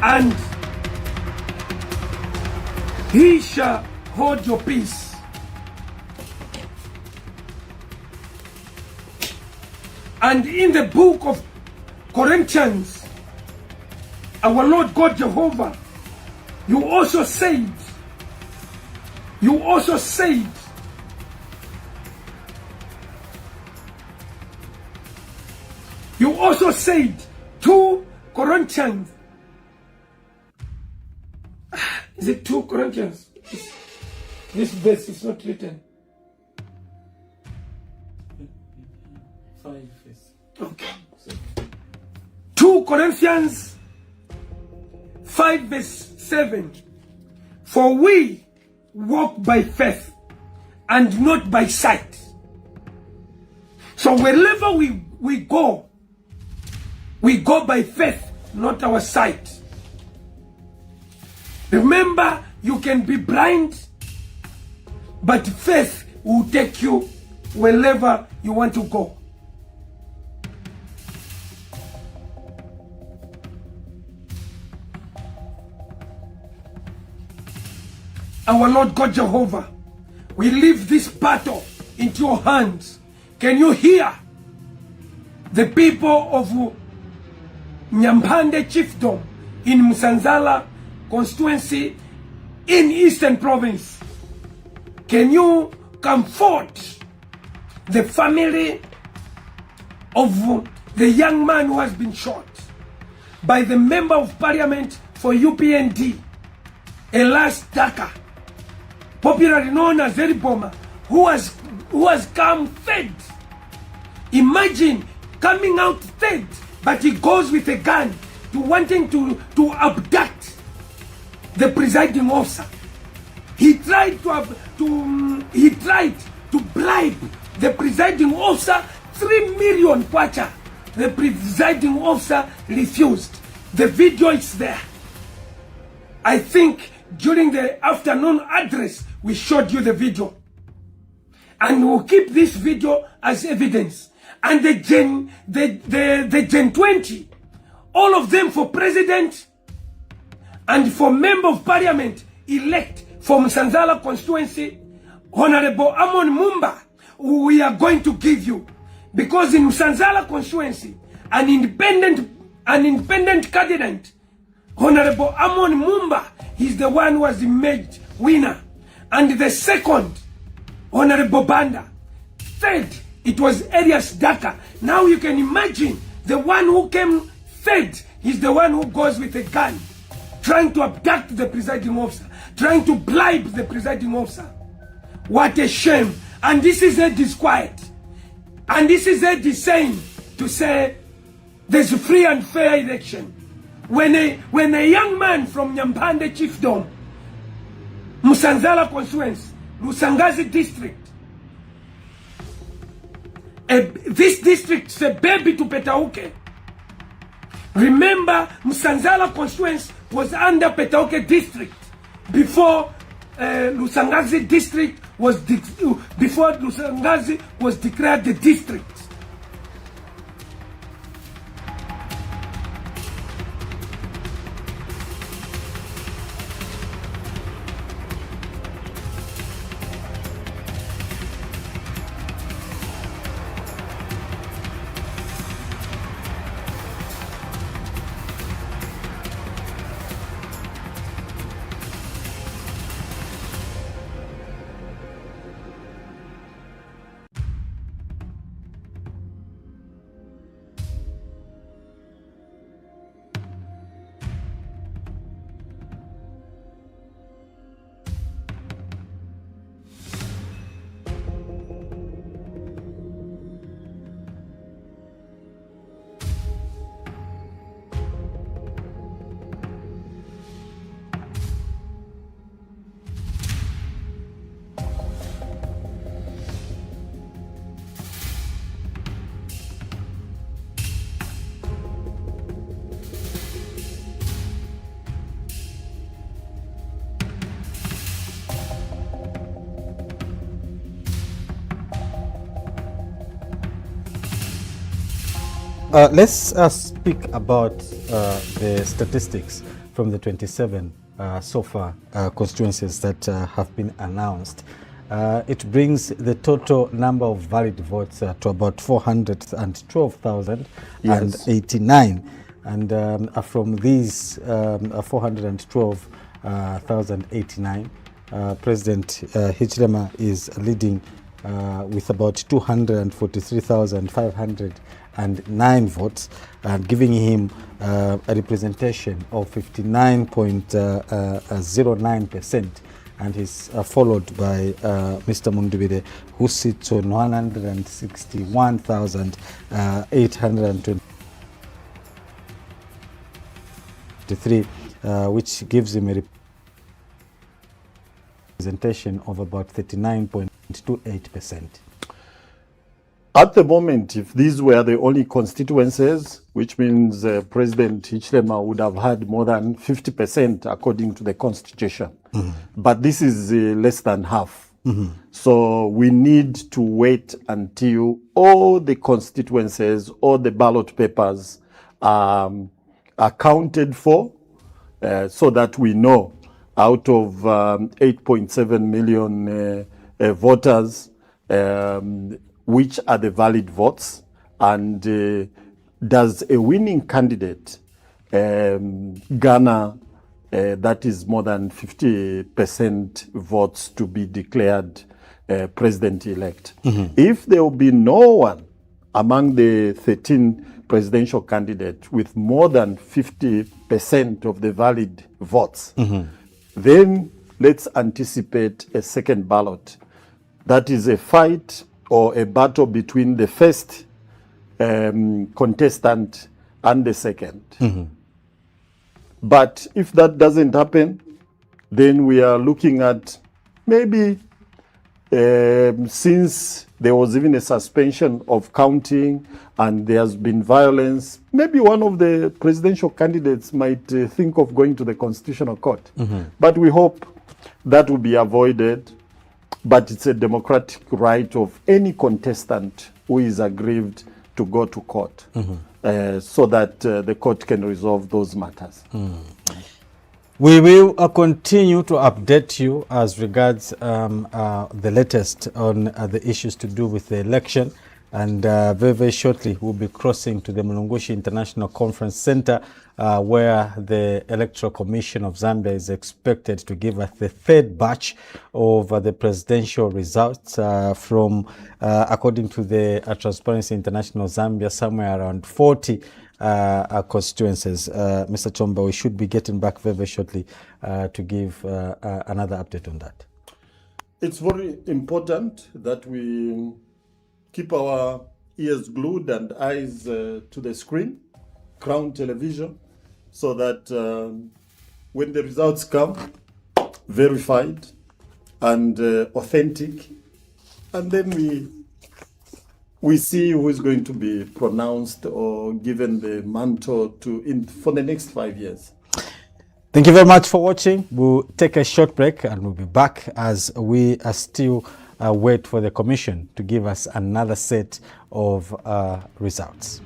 and he shall hold your peace. And in the book of Corinthians, our Lord God Jehovah, you also said, 2 Corinthians. Is it 2 Corinthians? This verse is not written. 5 verse. Okay. 2 Corinthians 5 verse 7. For we walk by faith and not by sight. So wherever we go by faith, not our sight. Remember, you can be blind, but faith will take you wherever you want to go. Our Lord God Jehovah, we leave this battle into your hands. Can you hear the people of Nyampande Chiefdom in Msanzala constituency in Eastern Province? Can you comfort the family of the young man who has been shot by the member of parliament for UPND, Elas Daka, popularly known as Eriboma, who has come third? Imagine coming out third, but he goes with a gun to wanting to abduct the presiding officer. He tried to bribe the presiding officer 3 million kwacha. The presiding officer refused. The video is there. I think during the afternoon address we showed you the video, and we'll keep this video as evidence. And the Gen 20, all of them for president and for member of parliament elect from Msanzala constituency, Honorable Amon Mumba, we are going to give you, because in Msanzala constituency, an independent candidate, Honorable Amon Mumba, he's the one who was emerged winner, and the second, Honorable Banda. Third, it was Elias Daka. Now you can imagine the one who came third is the one who goes with a gun, trying to abduct the presiding officer, trying to bribe the presiding officer. What a shame. And this is a disquiet. And this is a design to say there's a free and fair election. When a young man from Nyampande Chiefdom, Msanzala constituency, Lusangazi district, this district is a baby to Petauke. Remember, Msanzala constituency was under Petauke district before Lusangazi district was before Lusangazi was declared the district. Let's speak about the statistics. from the 27 so far constituencies that have been announced. It brings the total number of valid votes to about 412,089. And from these 412,089, President Hichilema is leading with about 243,509 votes, and giving him a representation of 59.09%. And he's followed by Mr. Mundubile, who sits on 161,823, which gives him a representation of about 39.28%. At the moment, if these were the only constituencies, which means President Hichilema would have had more than 50% according to the constitution. But this is less than half. So we need to wait until all the constituencies, all the ballot papers are counted for, so that we know out of 8.7 million voters, which are the valid votes, and does a winning candidate garner that is more than 50% votes to be declared president-elect. If there will be no one among the 13 presidential candidates with more than 50% of the valid votes, then let's anticipate a second ballot. That is a fight or a battle between the first contestant and the second. But if that doesn't happen, then we are looking at maybe, since there was even a suspension of counting and there has been violence, maybe one of the presidential candidates might think of going to the Constitutional Court. But we hope that will be avoided. But it's a democratic right of any contestant who is aggrieved to go to court, so that the court can resolve those matters. We will continue to update you as regards the latest on the issues to do with the election. And very, very shortly, we'll be crossing to the Mulungushi International Conference Center, where the Electoral Commission of Zambia is expected to give us the third batch of the presidential results from, according to the Transparency International Zambia, somewhere around 40 constituencies. Mr. Chomba, we should be getting back very, very shortly to give another update on that. It's very important that we keep our ears glued and eyes to the screen, Crown Television, so that when the results come, verified and authentic, and then we see who is going to be pronounced or given the mantle for the next 5 years. Thank you very much for watching. We'll take a short break and we'll be back as we are still wait for the commission to give us another set of results.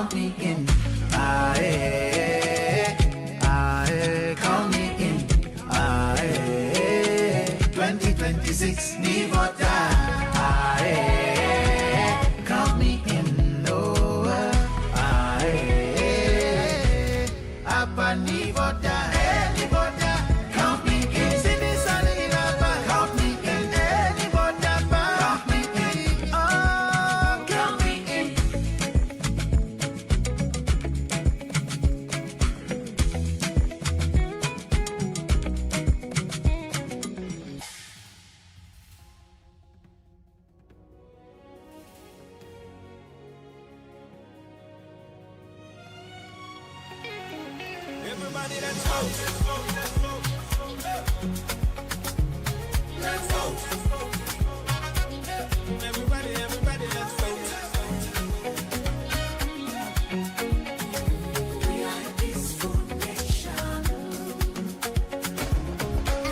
count me in. Aye, aye, count me in. Aye, 2026, ni vota. Aye, count me in. Oh, aye, apa ni vota. Ni vota, count me in. Sini sana inapa, count me in. Ni vota pa, count me in. Oh, count me in. Everybody, let's vote. Let's vote. Everybody, let's vote. We are a peaceful nation.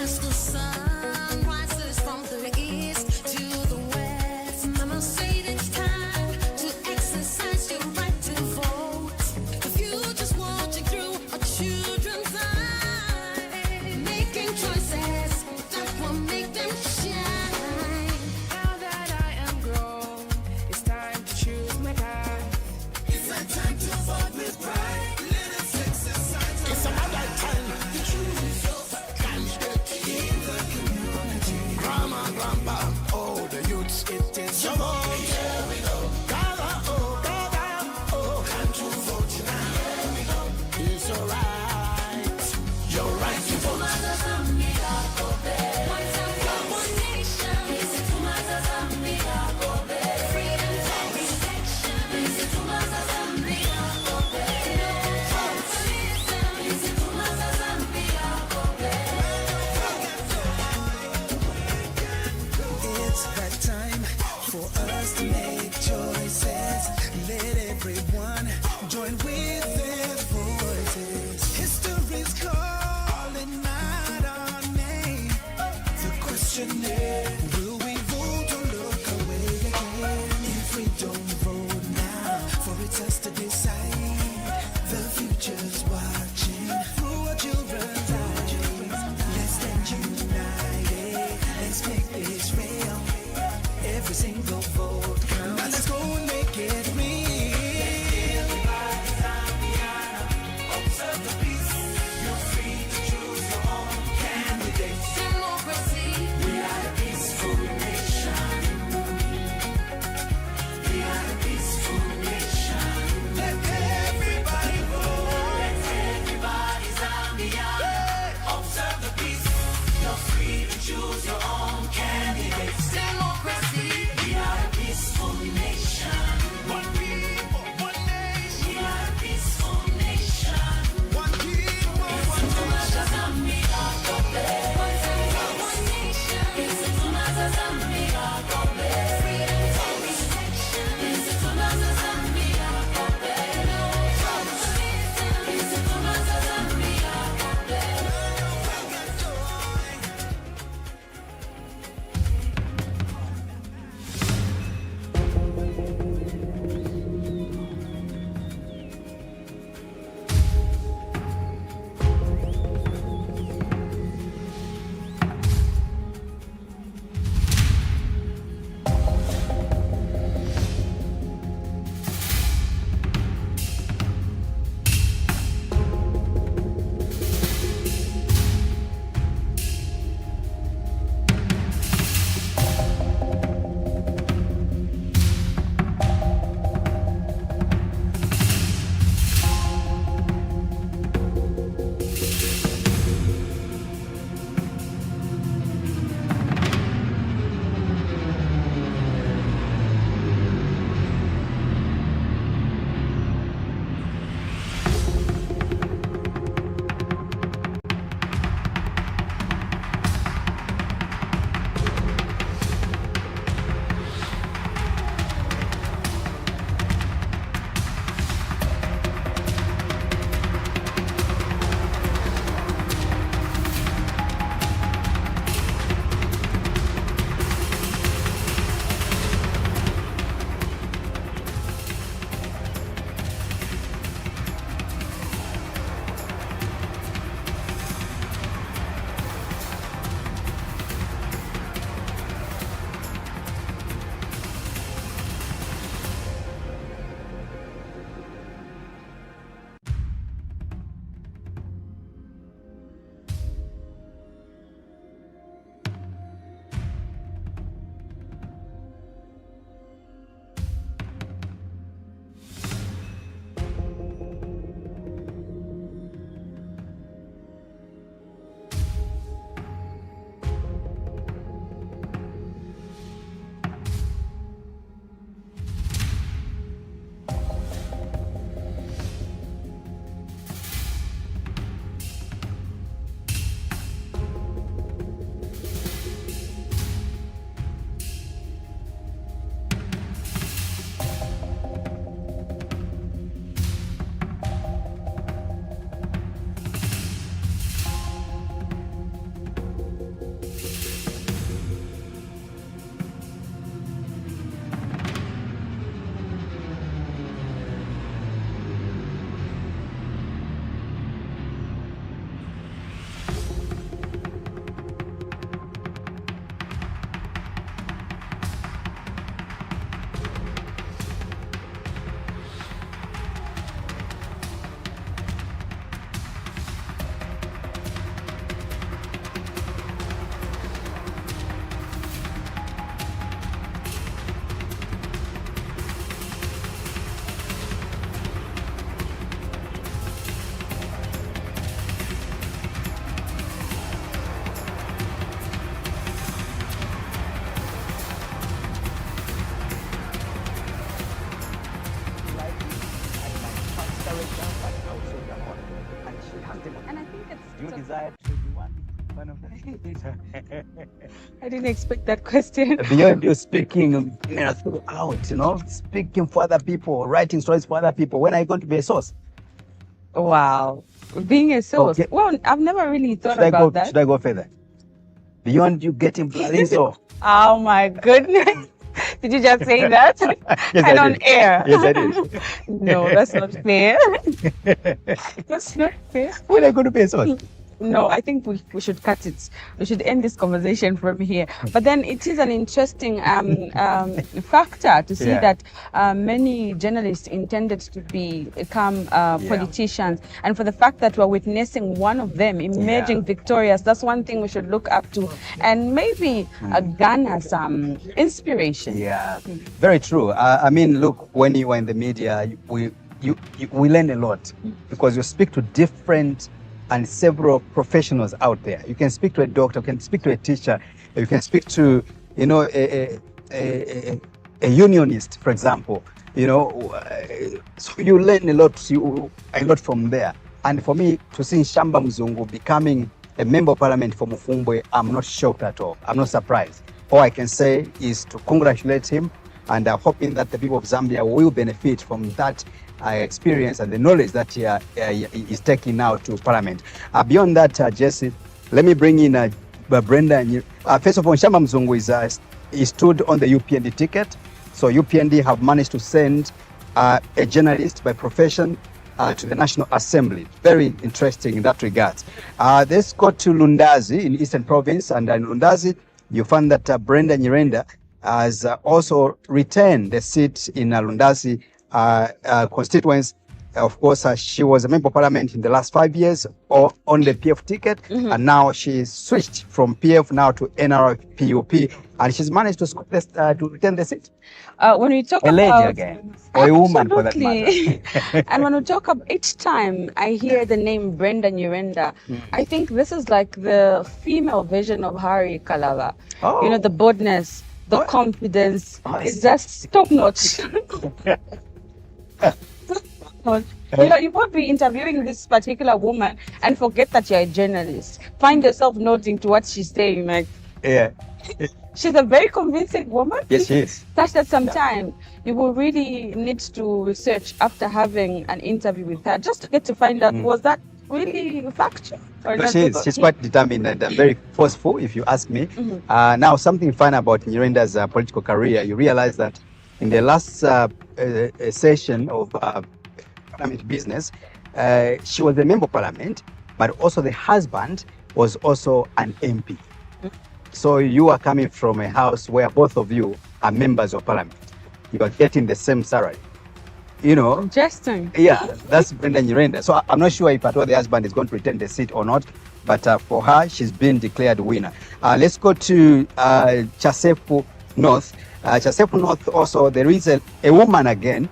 As the sun rises from the east to the west, Mama said it's time to exercise your right to vote. The future's watching through our children's eyes, making choices that will make them shine. Now that I am grown, it's time to choose my path. It's a time to vote with pride. Let us exercise. It's another time to choose your candidate in the community. Grandma, grandpa, all the youths, it is your vote. Here we go. Gather, oh, can't you vote now? Here we go. It's your right. Your right to vote. One time, one nation. Freedom for protection. No It's that time for us to make choices. Let everyone join with their voices. History's calling out our name. The question is, will we vote or look away again? If we don't vote now, for it's us to decide. The future's watching through our children's eyes. Let's stand united. Let's make this real. Every single vote counts. Now let's go and make it real. Observe the peace. You're free to choose your own candidate. democracy. We are the testimony. And I think Do you it's desire to be one of them? I didn't expect that question. Beyond you speaking throughout, speaking for other people, writing stories for other people, when are you going to be a source? Wow. Being a source. Okay. Well, I've never really thought Should I about that. Should I go further? Beyond you getting Florizo. Oh my goodness. Did you just say that? Yes, And I on did. air? Yes, I did. No, that's not fair. That's not fair. When are you going to be a source? No, I think we should cut it. We should end this conversation from here. But then it is an interesting factor to see Yeah. that many journalists intended to become politicians, and for the fact that we're witnessing one of them emerging victorious, that's one thing we should look up to, and maybe garner some inspiration. Yeah, very true. I mean, look, when you are in the media, we learn a lot because you speak to different and several professionals out there. You can speak to a doctor, you can speak to a teacher, you can speak to, a unionist, for example. So you learn a lot from there. And for me, to see Shamba Mzungu becoming a member of parliament for Mufumbwe, I'm not shocked at all. I'm not surprised. All I can say is to congratulate him, and I'm hoping that the people of Zambia will benefit from that experience and the knowledge that he is taking now to parliament. Beyond that, Jesse, let me bring in Brenda. First of all, Shamba Mzungu he stood on the UPND ticket. So UPND have managed to send a journalist by profession to the National Assembly. Very interesting in that regard. Let's go to Lundazi in Eastern Province, and in Lundazi, you find that Brenda Nyirenda has also retained the seat in Lundazi constituency. Of course, she was a member of parliament in the last 5 years on the PF ticket, and now she switched from PF now to nrpup, and she's managed to retain the seat. When we talk A lady about again, or a woman for that matter. Absolutely. And when we talk about, each time I hear the name Brenda Nyirenda, I think this is like the female version of Hari Kalava. Oh. The boldness, the confidence. It's just top notch. You won't be interviewing this particular woman and forget that you're a journalist. Find yourself noting to what she's saying. Like, Yeah. she's a very convincing woman. Yes, she is. Such that sometimes you will really need to research after having an interview with her just to get to find out, was that really factual? Or not? She's quite determined and very forceful, if you ask me. Now, something fun about Nyirenda's political career, you realize that in the last session of parliament business, she was a member of parliament, but also the husband was also an MP. So you are coming from a house where both of you are members of parliament. You are getting the same salary. Interesting. Yeah, that's Brenda Nyirenda. So I'm not sure if at all the husband is going to retain the seat or not, but for her, she's been declared winner. Let's go to Chasefu North. Chasefu North also, there is a woman again,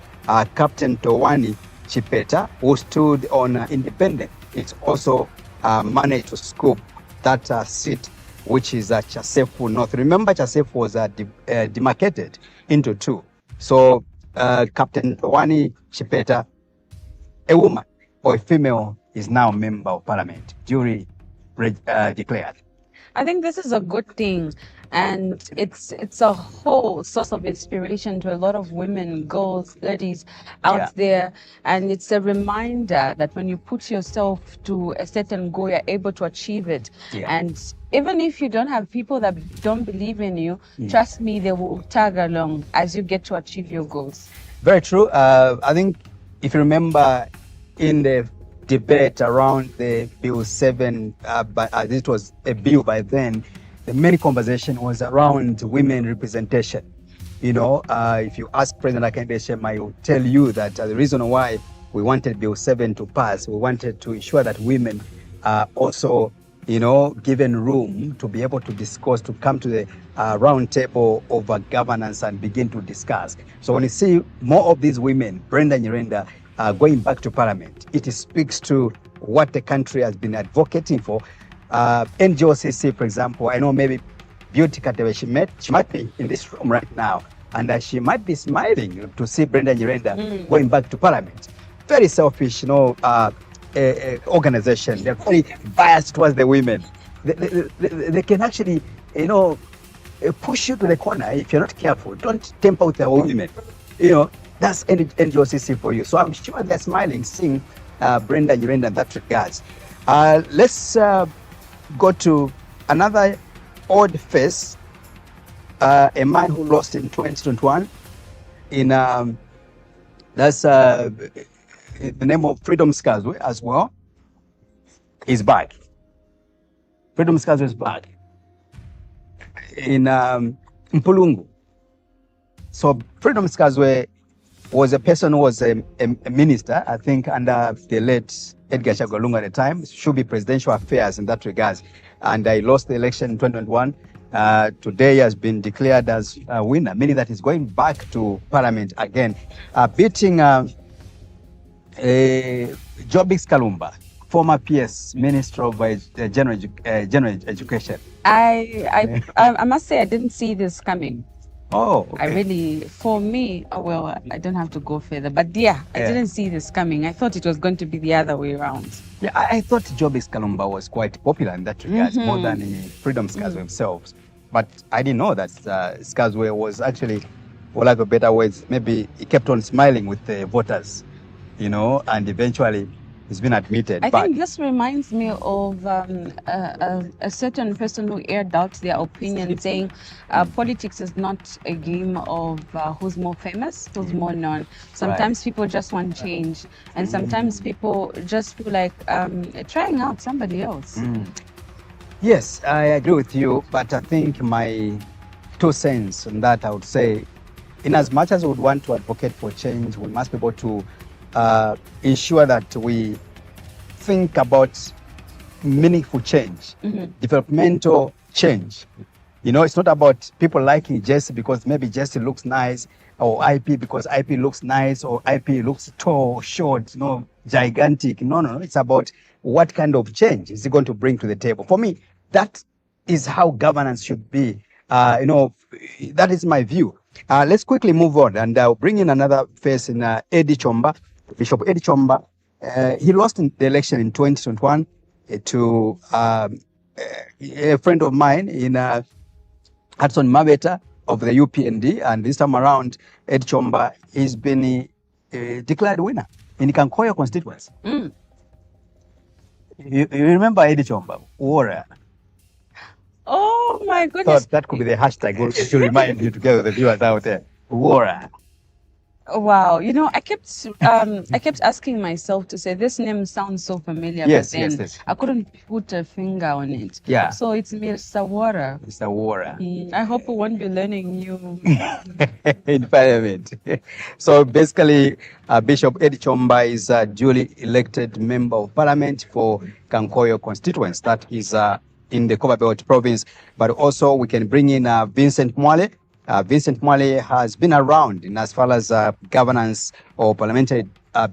Captain Towani Chipeta, who stood on independent. It's also managed to scoop that seat, which is Chasefu North. Remember, Chasefu was demarcated into two. So Captain Towani Chipeta, a woman or a female, is now a member of parliament, duly declared. I think this is a good thing, and it's a whole source of inspiration to a lot of women, girls, ladies out there, and it's a reminder that when you put yourself to a certain goal, you're able to achieve it. And even if you don't have people that don't believe in you, trust me, they will tag along as you get to achieve your goals. Very true. I think if you remember in the debate around the Bill 7, but it was a bill by then, the main conversation was around women representation. If you ask President Hakainde Hichilema, I will tell you that the reason why we wanted Bill 7 to pass, we wanted to ensure that women are also, given room to be able to discuss, to come to the round table over governance and begin to discuss. So when you see more of these women, Brenda Nyirenda, going back to parliament, it speaks to what the country has been advocating for. NGOCC, for example, I know maybe Beauty Katewe, she might be in this room right now, and she might be smiling to see Brenda Nyirenda going back to parliament. Very selfish, organization. They're very biased towards the women. They can actually, push you to the corner if you're not careful. Don't temper with the women. That's NGOCC for you. So I'm sure they're smiling, seeing Brenda Nyirenda in that regards. Let's go to another odd face, a man who lost in 2021 in that's the name of Freedom Skazwe as well. Is back. Freedom Skazwe is back in Mulungu. So Freedom Skazwe was a person who was a minister, I think, under the late Edgar Chagwa at the time. Should be presidential affairs in that regards. And he lost the election in 2021. Today has been declared as a winner, meaning that he's going back to parliament again, beating Jobix Kalumba, former PS Minister of General Education. I must say I didn't see this coming. Oh, okay. I really, for me, well, I don't have to go further, but I didn't see this coming. I thought it was going to be the other way around. Yeah, I thought Jobix Kalumba was quite popular in that regard, more than Freedom Skazwe themselves. But I didn't know that Skazwe was actually, for lack of better words, maybe he kept on smiling with the voters, and eventually he's been admitted. I think this reminds me of a certain person who aired out their opinion, saying politics is not a game of who's more famous, who's more known. Sometimes people just want change, and sometimes people just feel like trying out somebody else. Yes, I agree with you, but I think my 2 cents on that, I would say, in as much as we would want to advocate for change, we must be able to ensure that we think about meaningful change, developmental change. It's not about people liking Jesse because maybe Jesse looks nice, or IP because IP looks nice, or IP looks tall, short, gigantic. No. It's about what kind of change is it going to bring to the table. For me, that is how governance should be. That is my view. Let's quickly move on, and I'll bring in another face in Eddie Chomba, Bishop Eddie Chomba. He lost in the election in 2021 to a friend of mine in Hudson Mabeta of the UPND, and this time around, Eddie Chomba has been declared winner in Kankoyo constituency. You remember Eddie Chomba? Warrior. Oh my goodness. Thought that could be the hashtag to remind you together with the viewers out there. Warrior. Wow, I kept asking myself to say this name sounds so familiar, Yes, but then yes. I couldn't put a finger on it. Yeah. So it's Mr. Water. Mr. Warrior. I hope we won't be learning new. In parliament. So basically, Bishop Eddie Chomba is a duly elected member of parliament for Kankoyo constituency. That is in the Copperbelt province. But also we can bring in Vincent Mwale. Vincent Mwale has been around in as far as governance or parliamentary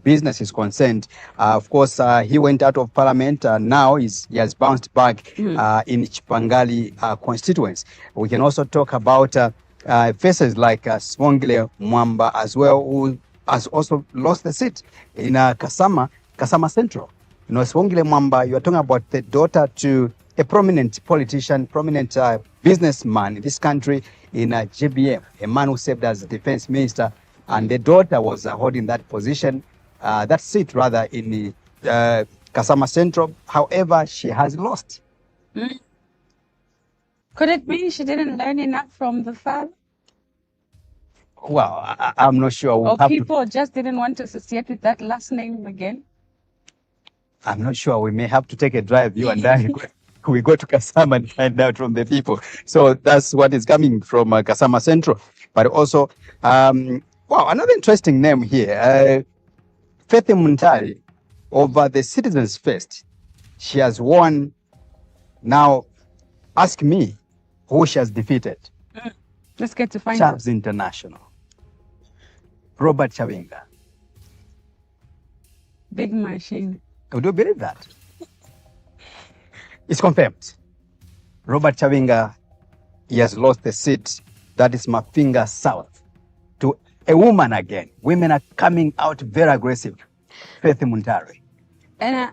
business is concerned. Of course, he went out of parliament. Now he has bounced back in Chipangali constituency. We can also talk about faces like Swongile Mwamba as well, who has also lost the seat in Kasama Central. Swongile Mwamba, you are talking about the daughter to a prominent politician, prominent businessman in this country in GBM, a man who served as defense minister, and the daughter was holding that position, that seat rather, in Kasama Central. However, she has lost. Could it be she didn't learn enough from the father? Well, I'm not sure. Or people just didn't want to associate with that last name again? I'm not sure. We may have to take a drive, you and I. We go to Kasama and find out from the people. So that's what is coming from Kasama Central. But also, another interesting name here. Faith Muntari, over the Citizens Fest. She has won. Now, ask me who she has defeated. Let's get to find Champs International. Robert Chavinga. Big machine. Would you believe that? It's confirmed. Robert Chavinga, he has lost the seat. That is Mafinga South to a woman again. Women are coming out very aggressive. Faith Muntari. And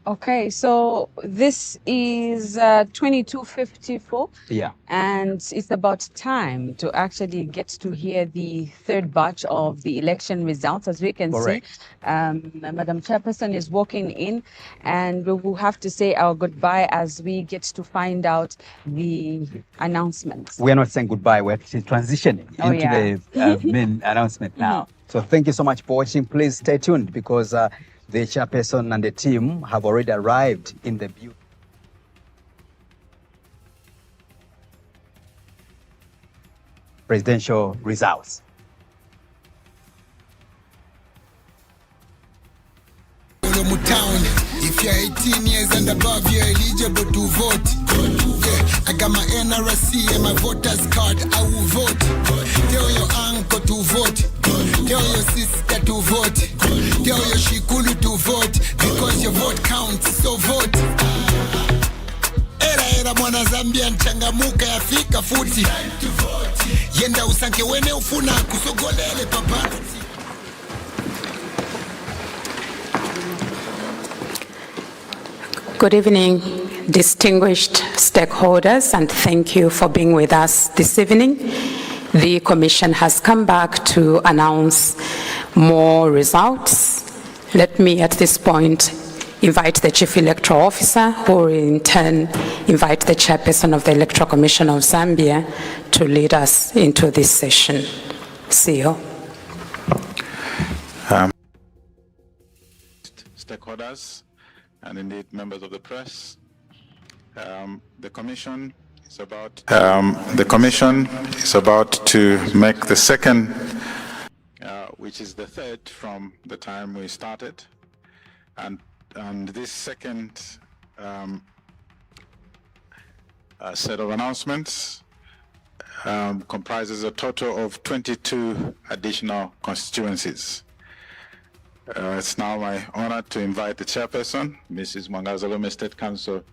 okay, so this is 2254. Yeah. And it's about time to actually get to hear the third batch of the election results. As we can Correct. see, Madam Chairperson is walking in, and we will have to say our goodbye as we get to find out the announcements. We are not saying goodbye, we're transitioning Oh, into yeah. the main announcement now. So thank you so much for watching. Please stay tuned because the chairperson and the team have already arrived in the view. Presidential results. Town. If you're 18 years and above, you're eligible to vote. Yeah, I got my NRC and my voter's card. I will vote. Tell your uncle to vote. Tell your sister to vote. Tell your shikulu to vote because your vote counts. So vote. Era mwana Zambia nchangamuka yafika futi. Yenda usanke wene ufuna kusogolele paparazzi. Good evening, distinguished stakeholders, and thank you for being with us this evening. The Commission has come back to announce more results. Let me at this point invite the Chief Electoral Officer, who will in turn invite the Chairperson of the Electoral Commission of Zambia to lead us into this session. CEO. Stakeholders, and indeed members of the press, the commission is about to make the second, which is the third from the time we started, and this second set of announcements comprises a total of 22 additional constituencies. It's now my honor to invite the chairperson, Mrs. Mwangazalome State Council,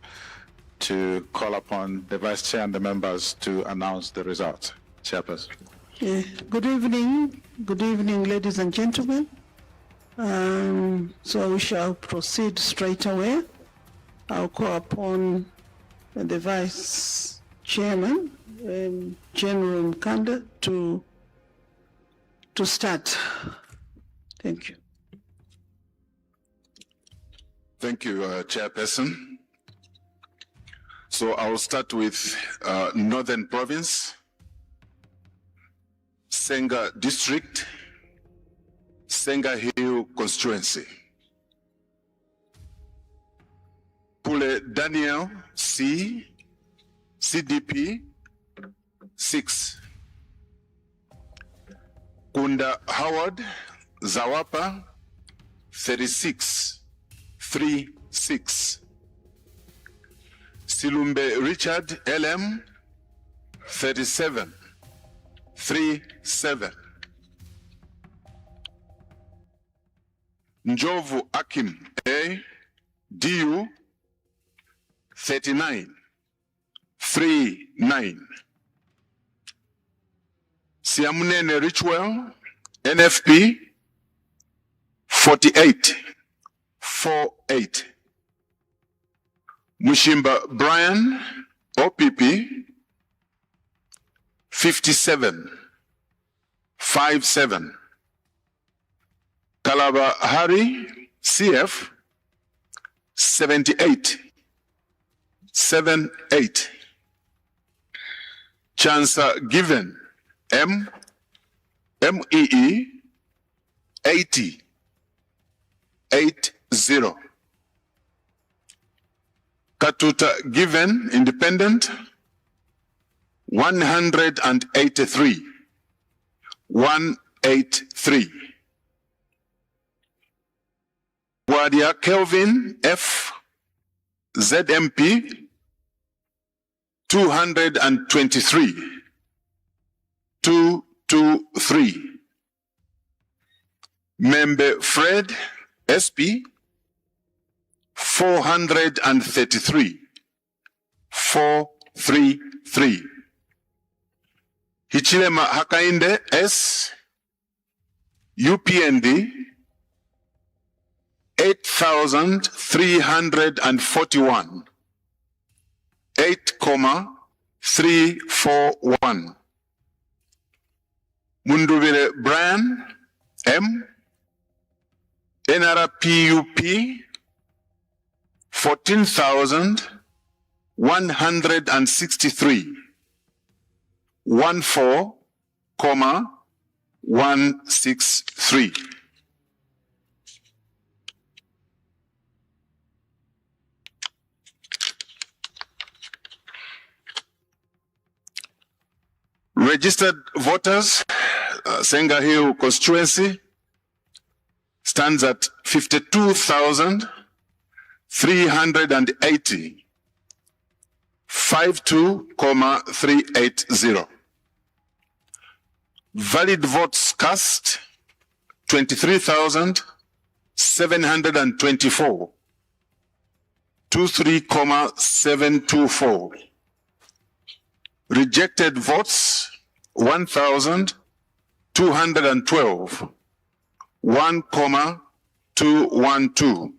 to call upon the vice chair and the members to announce the results. Chairperson. Good evening, ladies and gentlemen. So we shall proceed straight away. I'll call upon the vice chairman, General Mkanda, to start. Thank you. Thank you, Chairperson. So I will start with Northern Province, Senga District, Senga Hill Constituency. Pule Daniel C, CDP 6. Kunda Howard Zawapa 36. 36. Silumbe Richard LM 37. 37. Njovu Akim A DU 39. 39. Siamunene Richwell NFP 48. 48. Mushimba Brian OPP 57. 57. Kalaba Hari CF 78. 78. Chancer Given MEE 80. 80. Kaputa Given Independent 183. 183. Wadia Kelvin F ZMP 223. 223. Member Fred SP 433. 433. Hichilema Hakainde S UPND 8,341. 8,341. Mundubile Brian M. nrpup 14,163. 14,163. Registered voters, Senga Hill constituency stands at 52,380. 52,380. Valid votes cast 23,724. 23,724. Rejected votes 1,212. 1,212.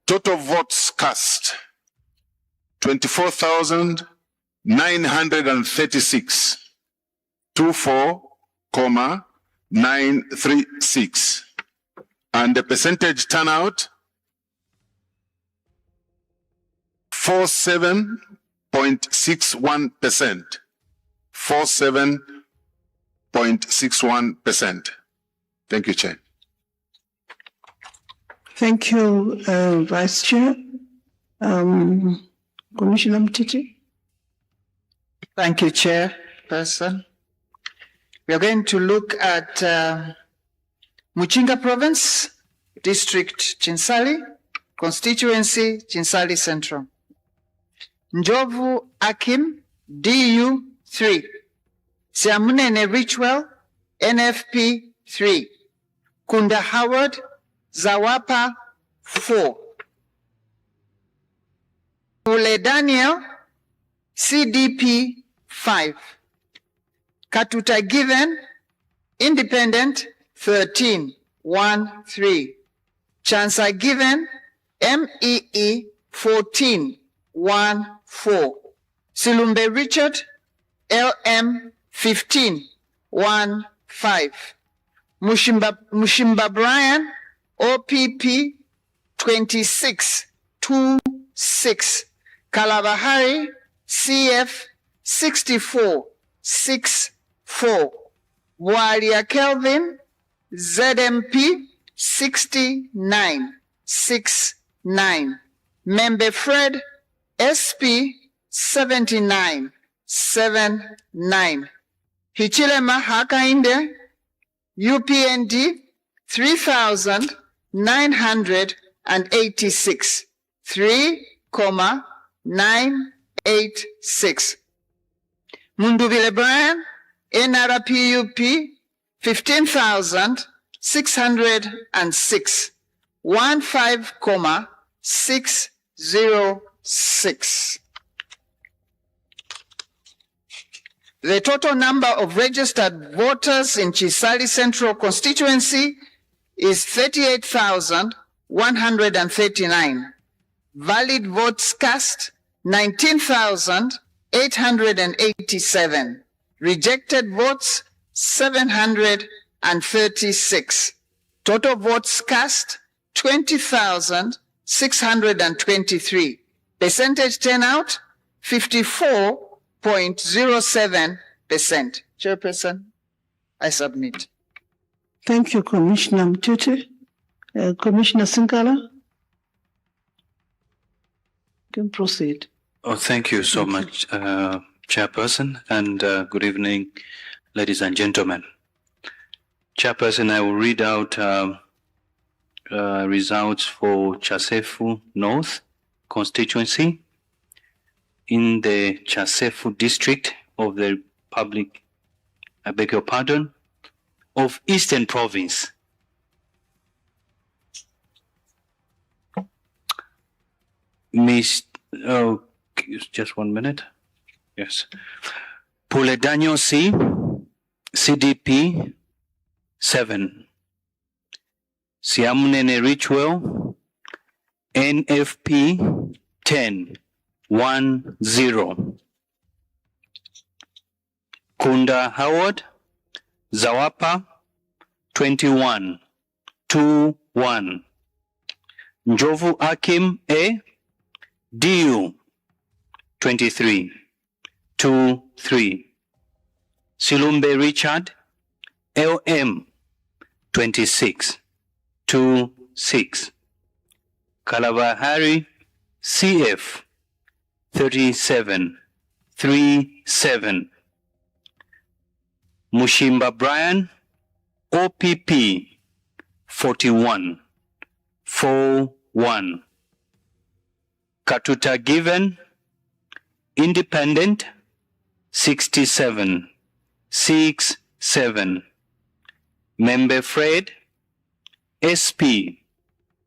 Total votes cast 24,936. 24,936. And the percentage turnout 47.61%. 47.61%. Thank you, Chair. Thank you, Vice Chair. Commissioner Mtiti. Thank you, Chairperson. We are going to look at Muchinga Province, District Chinsali, Constituency Chinsali Central. Njovu Akim, DU 3. Siamunene Richwell, NFP 3. Kunda Howard, Zawapa 4. Ule Daniel, CDP 5. Katuta Given, Independent 13, 1, 3. Chansa Given, MEE 14, 1, 4. Silumbe Richard, LM 15, 1, 5. Mushimba Brian, OPP 26, 2, 6. Kalabahari, CF 64, 6, 4. Walia Kelvin, ZMP 69, 6, 9. Member Fred, SP 79, 7, 9. Hichilema Hakainde, UPND 3,986, 3,986. Mundubile Brian, nrpup 15,606, 15,606. The total number of registered voters in Chisali Central constituency is 38,139. Valid votes cast 19,887. Rejected votes 736. Total votes cast 20,623. Percentage turnout 54.07%. Chairperson, I submit. Thank you, Commissioner Mtiti. Commissioner Sinkala, you can proceed. Oh, thank you so much, Chairperson, and good evening, ladies and gentlemen. Chairperson, I will read out results for Chasefu North constituency in the Chasefu district of the Republic, I beg your pardon, of Eastern Province. Oh, just 1 minute. Yes. Puledanyo C, CDP 7. Siamunene Richwell, NFP 10, 1-0. Kunda Howard, Zawapa 21, 2-1. Njovu Akim A, DU 23, 2-3. Silumbe Richard, LM 26, 2-6. Kalabahari CF 37, 3-7. Mushimba Brian OPP 41, 4-1. Katuta Given Independent 67, 6-7. Membe Fred SP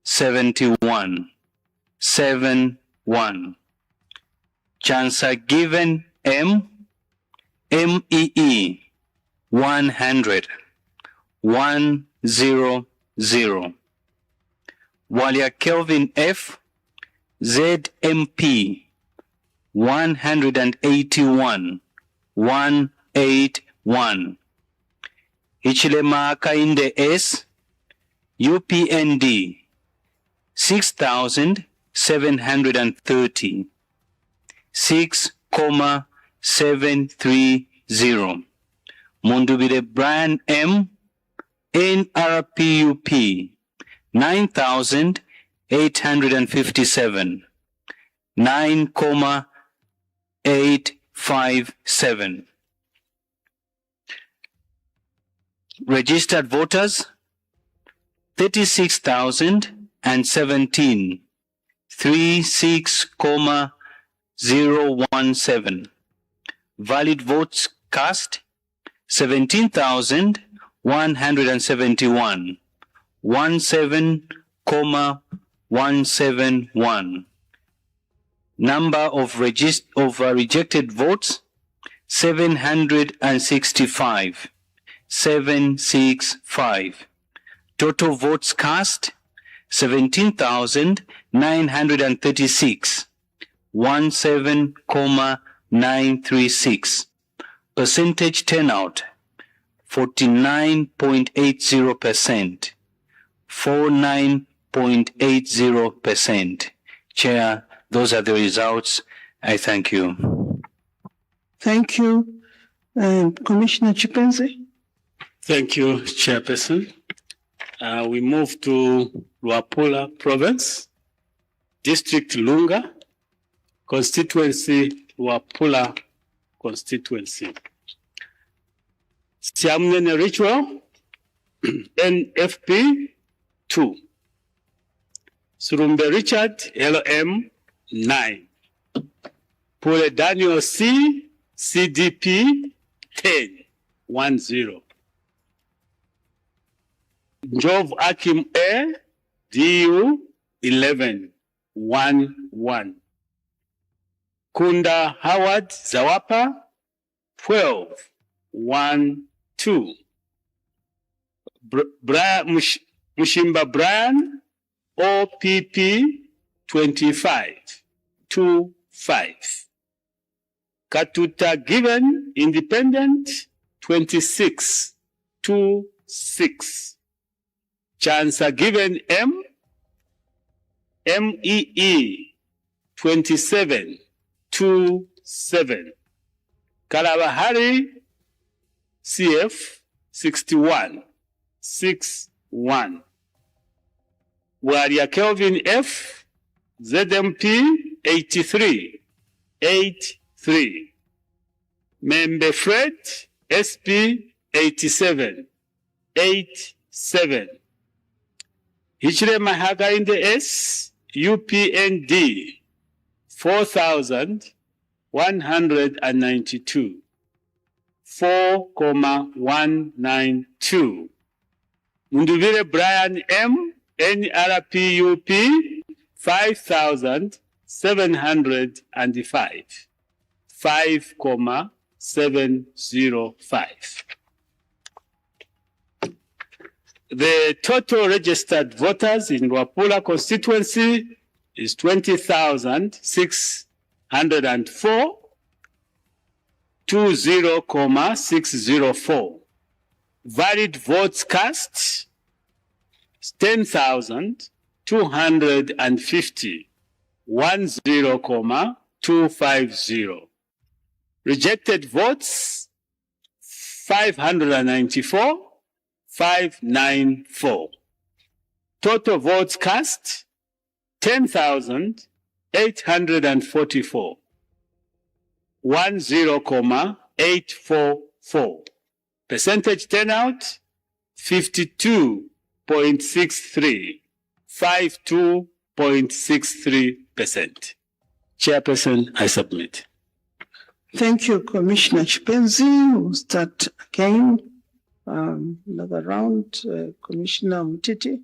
71, 7-1. Chancer Given M MEE 100, 1-0-0. Walia Kelvin F ZMP 181, 181. Hichilema Hakainde S UPND 6,730, 6,730. Mundubile Brian M nrpup 9,857, 9,857. Registered voters 36,017, 36,017. Valid votes cast 17,171, 17,171. Number of rejected votes 765, 765. Total votes cast 17,936, 17,936. Percentage turnout 49.80%, 49.80%. Chair, those are the results. I thank you. Thank you. Commissioner Chipezi. Thank you, Chairperson. We move to Luapula Province, District Lunga, Constituency Luapula Constituency. Siamnene Ritual, NFP 2. Surumbe Richard, LM 9. Pule Daniel C, CDP 10, 1-0. Njov Akim A, DU 11, 1-1. Kunda Howard Zawapa 12, 1-2. Mushimba Brian OPP 25, 2-5. Katuta Given Independent 26, 2-6. Chancer Given M MEE 27, 2-7. Kalabahari CF 61, 6-1. Waria Kelvin F ZMP 83, 8-3. Membe Fred SP 87, 8-7. Hichilema Hakainde S UPND 4,192, 4,192. Mundubile Brian M nrpup 5,705, 5,705. The total registered voters in Wapula constituency is 20,604, 20,604. Valid votes cast, 10,250, 10,250. Rejected votes, 594, 594. Total votes cast, 10,844, 10,844. Percentage turnout, 52.63, 52.63%. Chairperson, I submit. Thank you, Commissioner Chipezi. We'll start again. Another round, Commissioner Mutiti.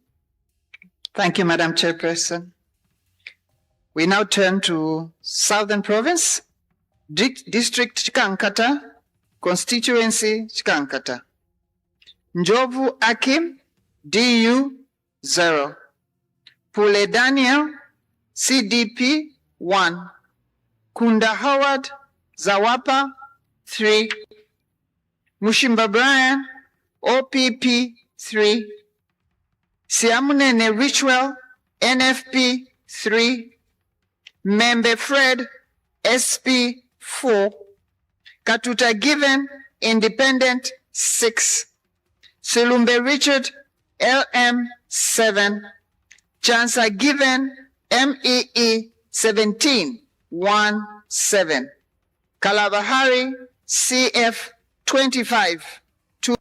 Thank you, Madam Chairperson. We now turn to Southern Province, District Chikankata, Constituency Chikankata. Njovu Akim, DU 0. Pule Daniel, CDP 1. Kunda Howard, Zawapa 3. Mushimba Brian, OPP 3. Siamunene Richwell, NFP 3. Membe Fred, SP 4. Katuta Given, Independent 6. Silumbe Richard, LM 7. Chansa Given, MEE 17 1 7. Kalabahari, CF 25 2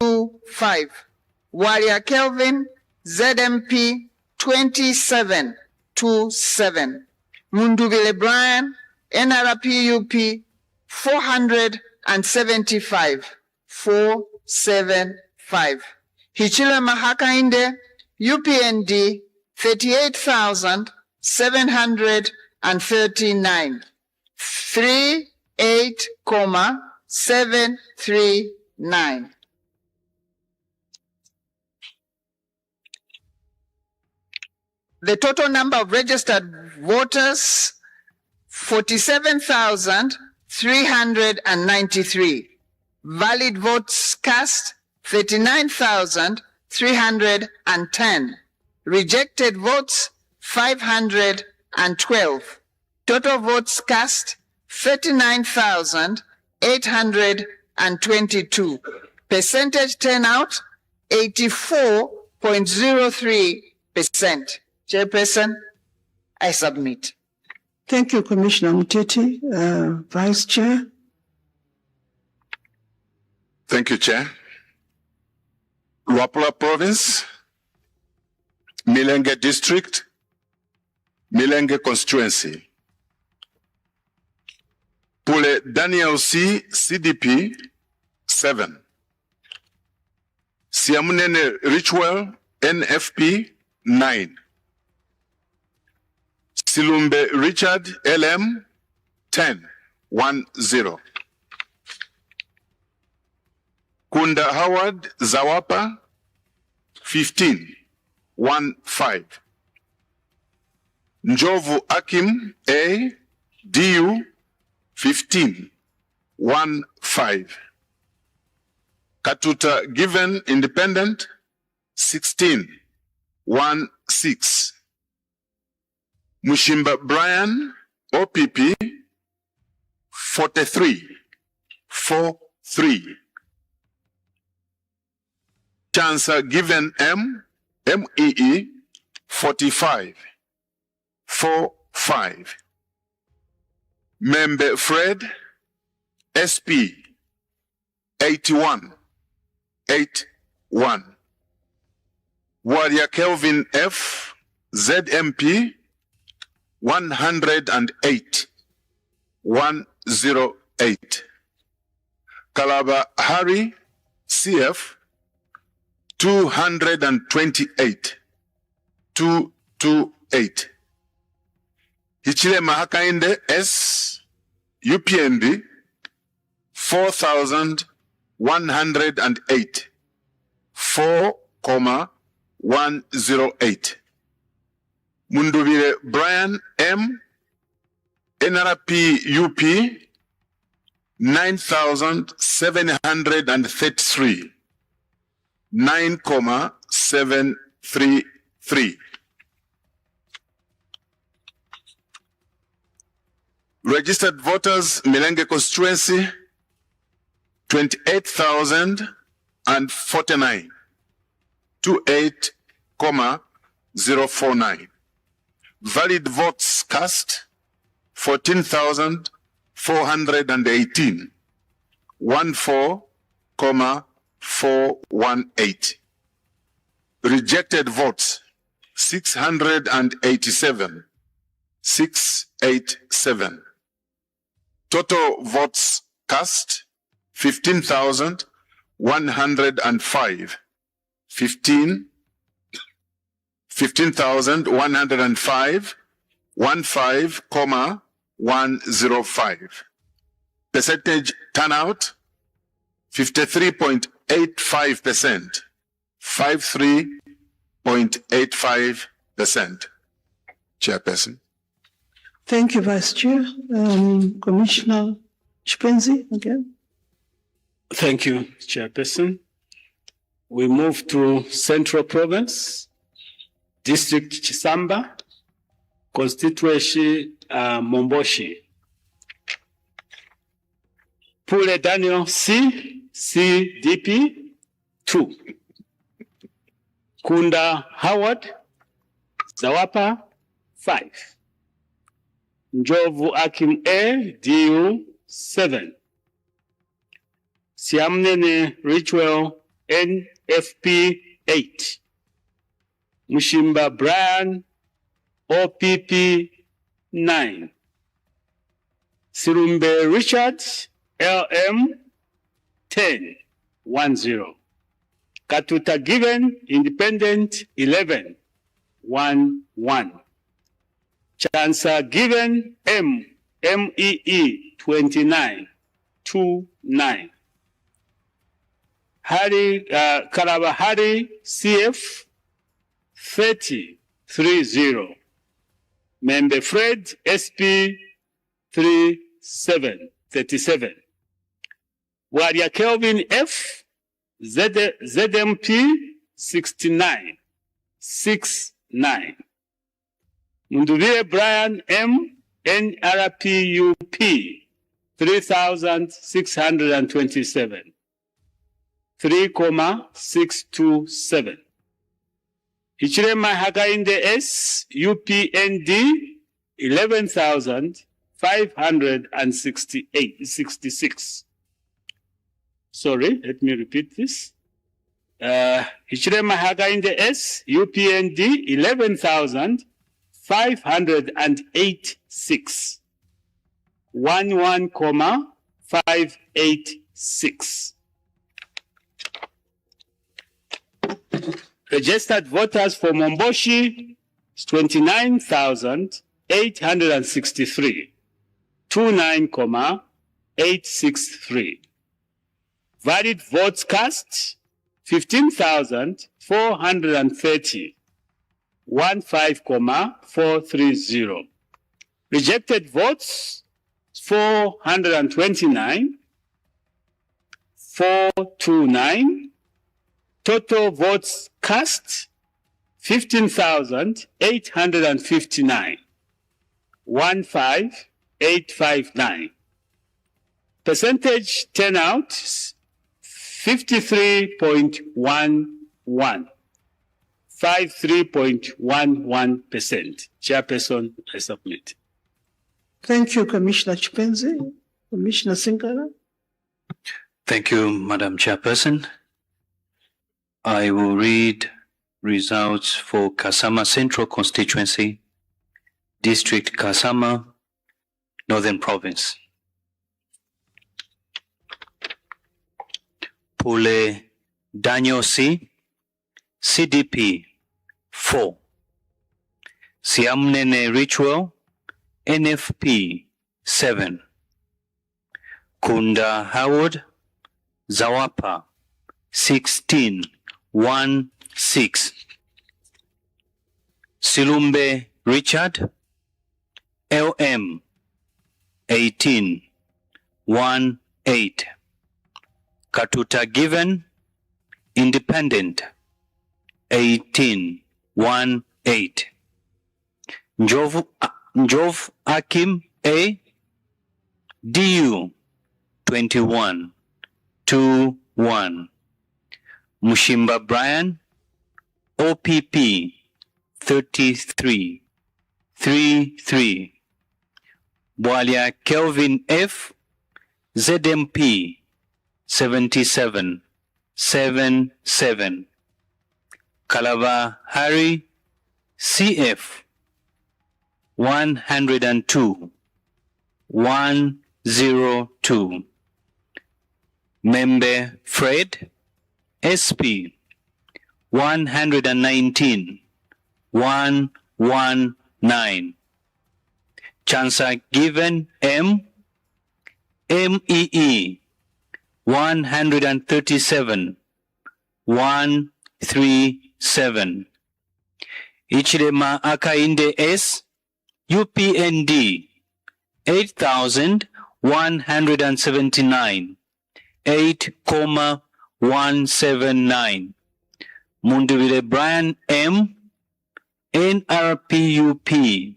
5. Walia Kelvin, ZMP 27 2 7. Mundubile Brian, nrpup 475 475. Hichilema Hakainde, UPND 38,739 38,739. The total number of registered voters, 47,393. Valid votes cast, 39,310. Rejected votes, 512. Total votes cast, 39,822. Percentage turnout, 84.03%. Chairperson, I submit. Thank you, Commissioner Mutiti. Vice Chair. Thank you, Chair. Luapula Province, Milenge District, Milenge Constituency. Pule Daniel C, CDP, 7. Siamunene Richwell, NFP, 9. Silumbe Richard, LM, 10, 1 0. Kunda Howard, Zawapa, 15, 1 5. Njovu Akim, A, DU, 15, 1 5. Katuta Given, Independent, 16, 1 6. Mushimba Brian, OPP, 43, 4 3. Chansa Given M, MEE, 45, 4 5. Membe Fred, SP, 81, 8 1. Warrior Kelvin F, ZMP, 108, 108. Kalaba Hari, CF, 228, 228. Hichilema Hakainde S, UPND, 4,108, 4, 108. Mundubile Brian M, nrpup 9,733, 9,733. Registered voters, Milenge constituency, 28,049, 28,049. Valid votes cast, 14,418, 14,418. Rejected votes, 687, 687. Total votes cast, 15,105, 15,105, 15,105. Percentage turnout, 53.85%, 53.85%. Chairperson. Thank you, Vice Chair. Commissioner Chipezi again. Thank you, Chairperson. We move to Central Province, District Chisamba, Constituency Momboshi. Pule Daniel C, CDP 2. Kunda Howard, Zawapa 5. Njovu Akim A, DU 7. Siamnene Ritual NFP 8. Mushimba Brian OPP 9. Sirumbe Richard LM 10 10. Katuta Given Independent 11 11. Chansa Given M MEE 29 29. Hari Karabahari CF 30 30. Membe Fred SP 37. Waria Kelvin F ZMP 69 69. Mundubile Brian M nrpup 3,627 3,627. Hichilema Hakainde S UPND 11,566. Sorry, let me repeat this. Hichilema Hakainde S UPND 11,586. 11,586. Registered voters for Momboshi is 29,863. 29,863. Valid votes cast 15,430. 15,430. Rejected votes 429. 429. Total votes cast 15,859. 15,859. Percentage turnout 53.11. 53.11%. Chairperson, I submit. Thank you, Commissioner Chipezi. Commissioner Singara. Thank you, Madam Chairperson. I will read results for Kasama Central Constituency, District Kasama, Northern Province. Pule Daniel C, CDP 4. Siamnene Ritual, NFP 7. Kunda Howard, Zawapa 16 1 6. Silumbe Richard, LM 1818. Katuta Given, Independent 1818. Njov Akim A, DU 2121. Mushimba Brian, OPP 3333. Bwalia Kelvin F, ZMP 7777. Kalava Harry CF 102 102. Membe Fred SP 119 119. Chancer Given M, MEE 137 137. Hichilema Hakainde S, UPND 8179 8,179. Mundubile Brian M, nrpup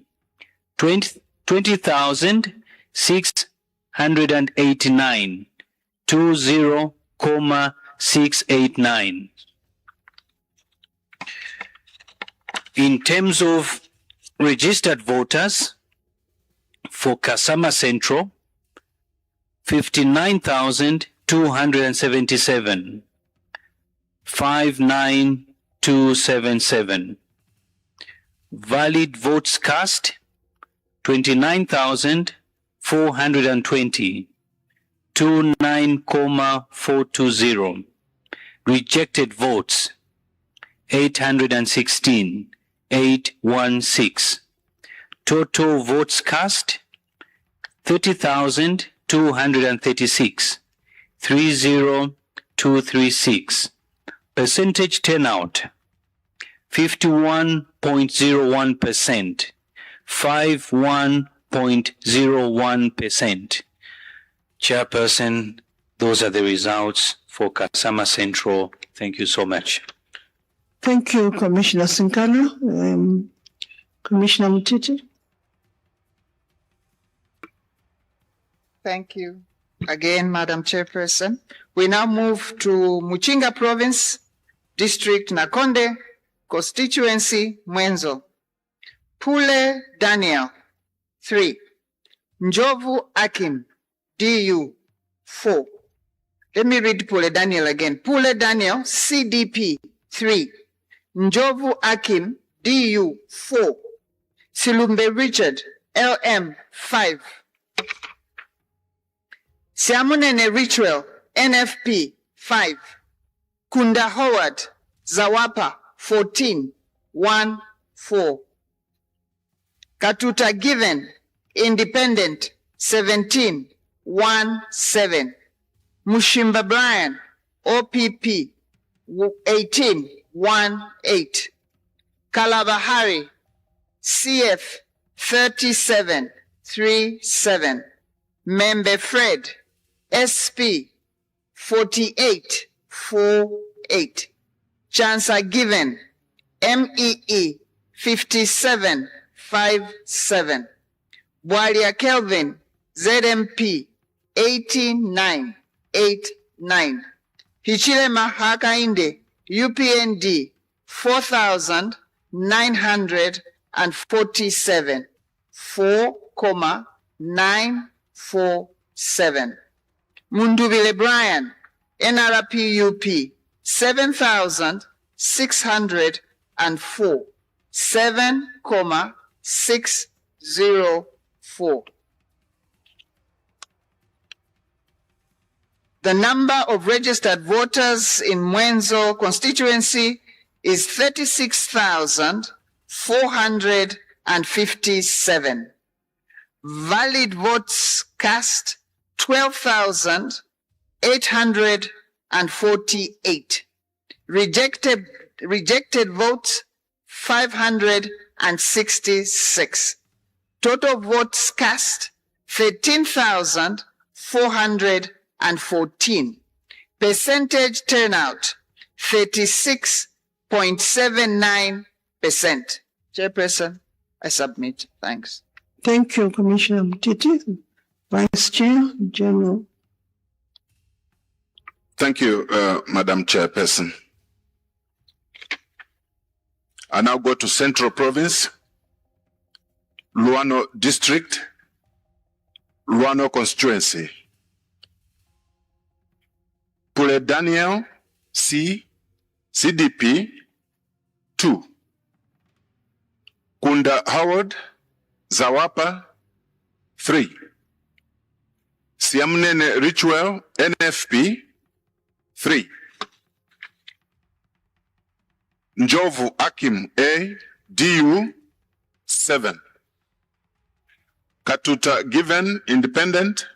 20,689 20,689. In terms of registered voters, for Kasama Central, 59,277, 59277. Valid votes cast, 29,420, 29,420. Rejected votes, 816, 816. Total votes cast, 30,236, 30236. Percentage turnout, 51.01%, 51.01%. Chairperson, those are the results for Kasama Central. Thank you so much. Thank you, Commissioner Sinkana. Commissioner Mutiti. Thank you again, Madam Chairperson. We now move to Muchinga Province, District Nakonde, Constituency Mwenzo. Pule Daniel, 3. Njovu Akim, DU, 4. Let me read Pule Daniel again. Pule Daniel, CDP, 3. Njovu Akim, DU, 4. Silumbe Richard, LM, 5. Siamunene Ritual, NFP, 5. Kunda Howard, Zawapa, 14, 1, 4. Katuta Given, Independent, 17, 1, 7. Mushimba Brian, OPP, 18, 1, 8. Kalabahari, CF, 37, 3, 7. Membe Fred, SP, 48, 4, 8. Chancer Given, MEE, 57, 5, 7. Bwalia Kelvin, ZMP, 18, 9, 8, 9. Hichilema Hakainde, UPND, 4,947, 4,947. Mundubile Brian, NRPUP, 7,604, 7,604. The number of registered voters in Mwenzo constituency is 36,457. Valid votes cast, 12,848. Rejected votes, 509. 13,466. Total votes cast 13,414. Percentage turnout 36.79%. Chairperson, I submit. Thanks. Thank you, Commissioner Mtiti. Vice Chair, General. Thank you, Madam Chairperson. I now go to Central Province, Luano District, Luano Constituency. Pule Daniel C, CDP 2. Kunda Howard Zawapa 3. Siamnene Richwell NFP 3. Njovu Akim A DU 7. Katuta Given Independent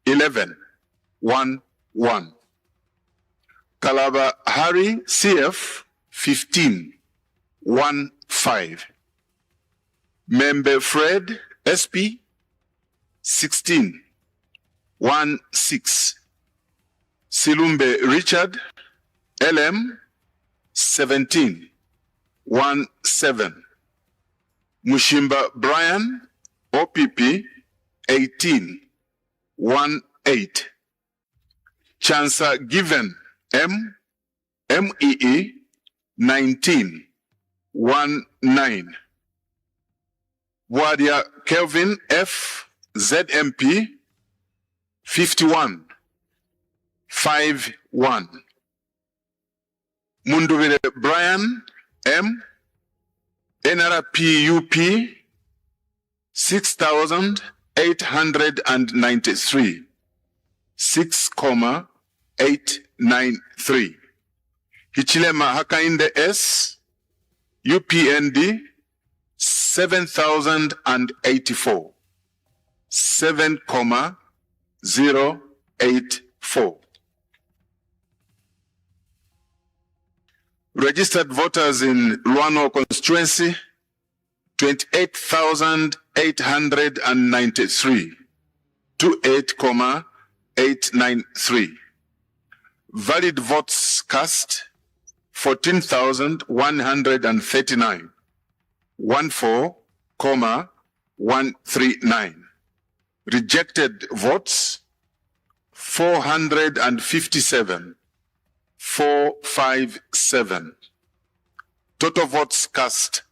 11 1 1. Kalaba Hari CF 15 1 5. Membe Fred SP 16 1 6. Silumbe Richard LM 17 1 7. Mushimba Brian OPP 18 1 8. Chansa Given MEE 19 1 9. Wadia Kelvin F ZMP 51 5 1. Mundubile Brian M nrpup 6,893 6,893. Hichilema Hakainde S UPND 7,084 7,084. Registered voters in Luano constituency 28,893 28,893. Valid votes cast 14,139 14,139. Rejected votes 457 457. Total votes cast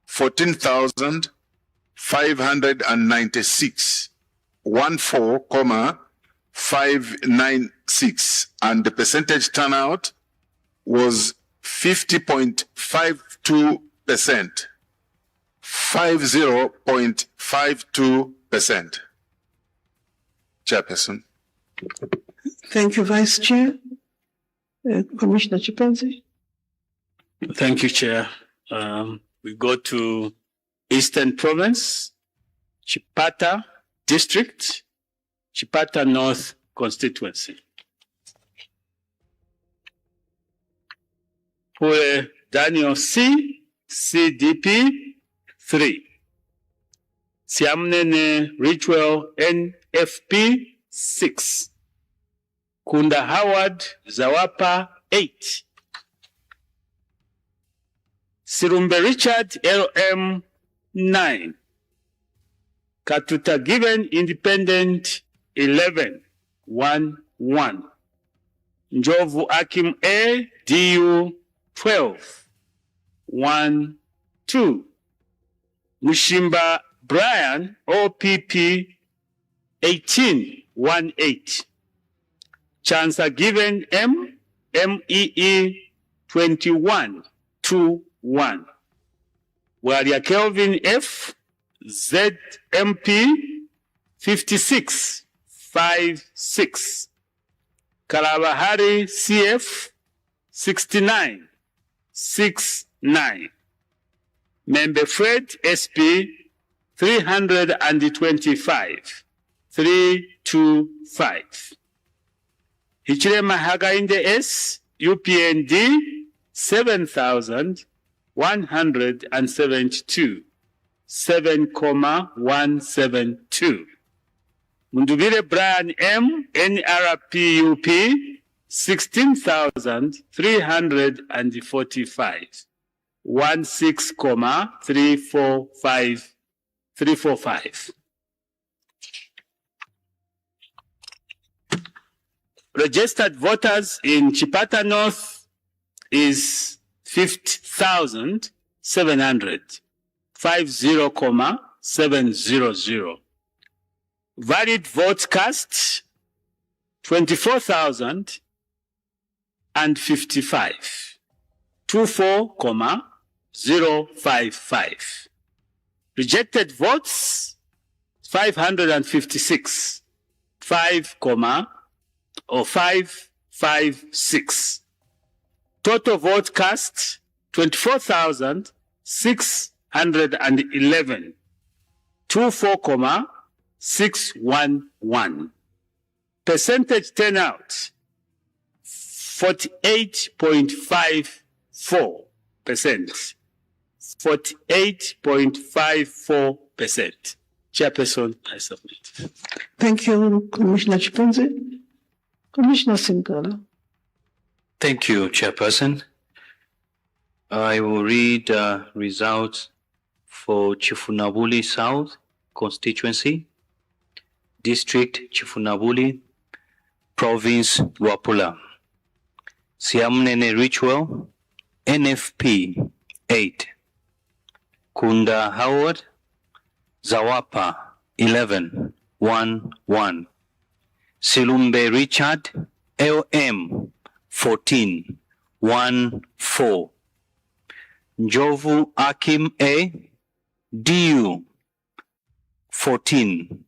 14,596 14,596, and the percentage turnout was 50.52%. 50.52%. Chairperson. Thank you, Vice Chair. Commissioner Chipezi. Thank you, Chair. We go to Eastern Province, Chipata District, Chipata North Constituency. Pule Daniel C, CDP 3. Siamnene Richwell NFP 6. Kunda Howard Zawapa 8. Sirumbe Richard LM 9. Katuta Given Independent 11 1 1. Njovu Akim A DU 12 1 2. Mushimba Brian OPP 18 1 8. Chansa Given MEE 21 2 1. Waria Kelvin F ZMP 56 5 6. Kalabahari CF 69 6 9. Member Fred SP 325 325. Hichilema Hakainde S UPND 7,183 172, 7,172. Mundubile Brian M, nrpup, 16,345, 16,345. Registered voters in Chipata North is 50,700, 50,700. Valid votes cast, 24,055, 24,055. Rejected votes, 556, 556. Total vote cast, 24,611, 24,611. Percentage turnout, 48.54%. 48.54%. Chairperson, I submit. Thank you, Commissioner Chipezi. Commissioner Singala. Thank you, Chairperson. I will read results for Chifunabuli South constituency, District Chifunabuli, Province Luapula. Siamnene Ritual, NFP 8. Kunda Howard, Zawapa 11, 1, 1. Silumbe Richard, LM 14, 1, 4. Njovu Akim A, DU 14,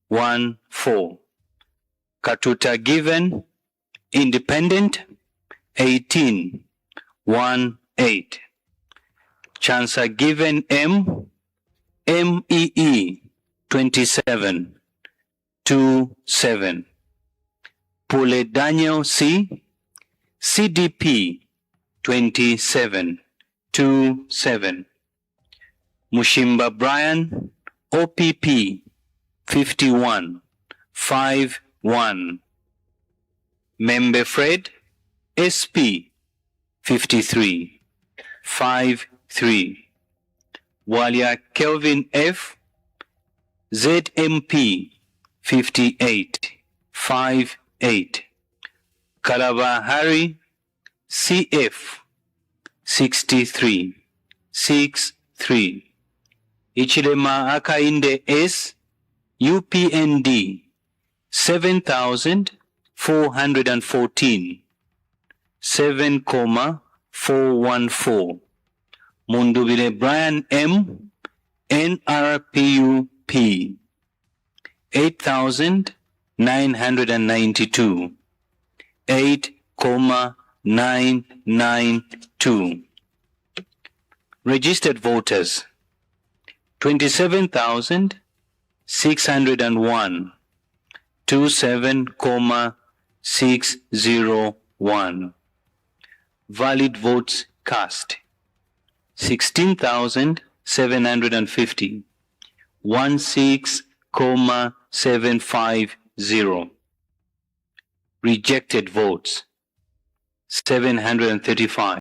1, 4. Katuta Given, Independent 18, 1, 8. Chancer Given M, MEE 27, 2, 7. Pule Daniel C, CDP 27, 2, 7. Mushimba Brian, OPP 51, 5, 1. Membe Fred, SP 53, 5, 3. Walia Kelvin F, ZMP 58, 5, 8. Kalaba Harry, CF 63, 6, 3. Hichilema Hakainde S, UPND 7,414, 7,414. Mundubile Brian M, nrpup 8,992, 8,992. Registered voters 27,601, 27,601. Valid votes cast 16,750, 16,750. Rejected votes 735.